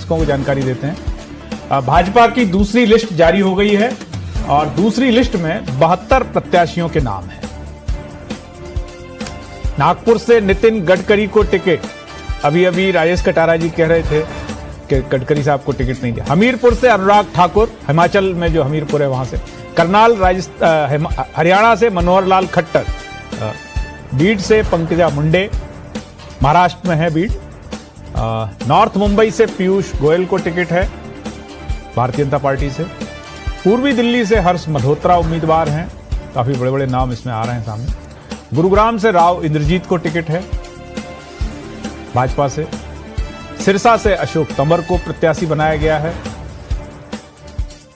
दर्शकों को जानकारी देते हैं। भाजपा की दूसरी लिस्ट जारी हो गई है और दूसरी लिस्ट में 72 प्रत्याशियों के नाम हैं। नागपुर से नितिन गडकरी को टिकट, अभी राजेश कटारा जी कह रहे थे कि गडकरी साहब को टिकट नहीं दिया। हमीरपुर से अनुराग ठाकुर, हिमाचल में जो हमीरपुर है वहां से। करनाल हरियाणा से मनोहर लाल खट्टर। बीड से पंकजा मुंडे, महाराष्ट्र में है बीड। नॉर्थ मुंबई से पीयूष गोयल को टिकट है भारतीय जनता पार्टी से। पूर्वी दिल्ली से हर्ष मल्होत्रा उम्मीदवार हैं, काफी बड़े बड़े नाम इसमें आ रहे हैं सामने। गुरुग्राम से राव इंद्रजीत को टिकट है भाजपा से। सिरसा से अशोक तंवर को प्रत्याशी बनाया गया है।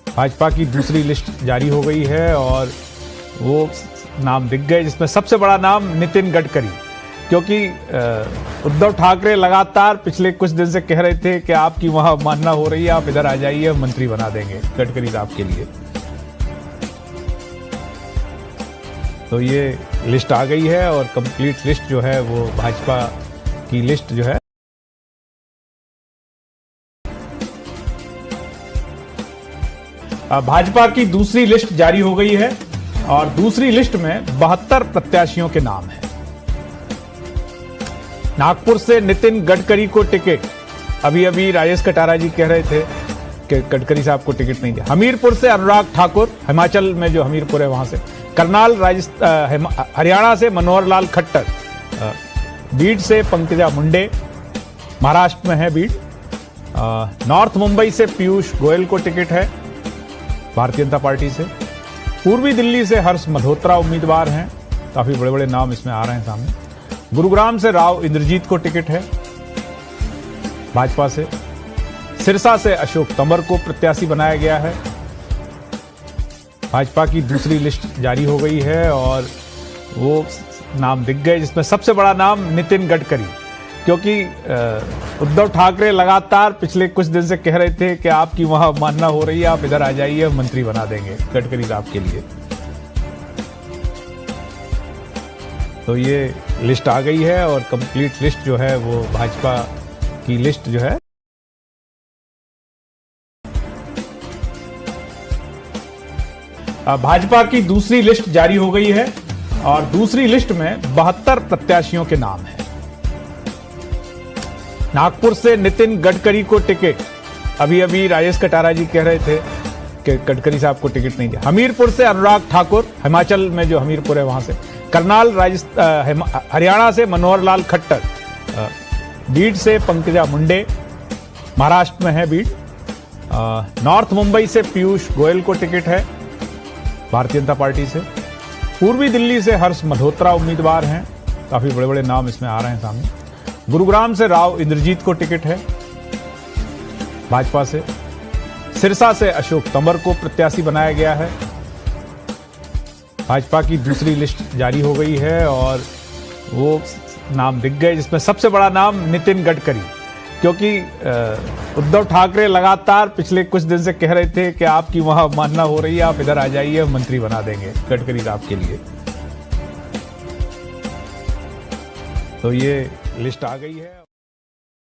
भाजपा की दूसरी लिस्ट जारी हो गई है और वो नाम दिख गए, जिसमें सबसे बड़ा नाम नितिन गडकरी, क्योंकि उद्धव ठाकरे लगातार पिछले कुछ दिन से कह रहे थे कि आपकी वहां मानना हो रही है, आप इधर आ जाइए, मंत्री बना देंगे गडकरी साहब के लिए। तो ये लिस्ट आ गई है और कंप्लीट लिस्ट जो है वो भाजपा की लिस्ट जो है भाजपा की दूसरी लिस्ट जारी हो गई है और दूसरी लिस्ट में 72 प्रत्याशियों के नाम हैं। नागपुर से नितिन गडकरी को टिकट, अभी राजेश कटारा जी कह रहे थे कि गडकरी साहब को टिकट नहीं दिया। हमीरपुर से अनुराग ठाकुर, हिमाचल में जो हमीरपुर है वहां से। करनाल हरियाणा से मनोहर लाल खट्टर। बीड से पंकजा मुंडे, महाराष्ट्र में है बीड। नॉर्थ मुंबई से पीयूष गोयल को टिकट है भारतीय जनता पार्टी से। पूर्वी दिल्ली से हर्ष मल्होत्रा उम्मीदवार हैं, काफी बड़े बड़े नाम इसमें आ रहे हैं सामने। गुरुग्राम से राव इंद्रजीत को टिकट है भाजपा से। सिरसा से अशोक तंवर को प्रत्याशी बनाया गया है। भाजपा की दूसरी लिस्ट जारी हो गई है और वो नाम दिख गए, जिसमें सबसे बड़ा नाम नितिन गडकरी, क्योंकि उद्धव ठाकरे लगातार पिछले कुछ दिन से कह रहे थे कि आपकी वहां मानना हो रही है, आप इधर आ जाइए, मंत्री बना देंगे गडकरी साहब के लिए। तो ये लिस्ट आ गई है और कंप्लीट लिस्ट जो है वो भाजपा की लिस्ट जो है भाजपा की दूसरी लिस्ट जारी हो गई है और दूसरी लिस्ट में 72 प्रत्याशियों के नाम हैं। नागपुर से नितिन गडकरी को टिकट, अभी राजेश कटारा जी कह रहे थे कि गडकरी साहब को टिकट नहीं दिया। हमीरपुर से अनुराग ठाकुर, हिमाचल में जो हमीरपुर है वहां से। करनाल हरियाणा से मनोहर लाल खट्टर। बीड से पंकजा मुंडे, महाराष्ट्र में है बीड। नॉर्थ मुंबई से पीयूष गोयल को टिकट है भारतीय जनता पार्टी से। पूर्वी दिल्ली से हर्ष मल्होत्रा उम्मीदवार हैं, काफी बड़े बड़े नाम इसमें आ रहे हैं सामने। गुरुग्राम से राव इंद्रजीत को टिकट है भाजपा से। सिरसा से अशोक तंवर को प्रत्याशी बनाया गया है। भाजपा की दूसरी लिस्ट जारी हो गई है और वो नाम दिख गए, जिसमें सबसे बड़ा नाम नितिन गडकरी, क्योंकि उद्धव ठाकरे लगातार पिछले कुछ दिन से कह रहे थे कि आपकी वहां मानना हो रही है, आप इधर आ जाइए, मंत्री बना देंगे गडकरी साहब के लिए। तो ये लिस्ट आ गई है।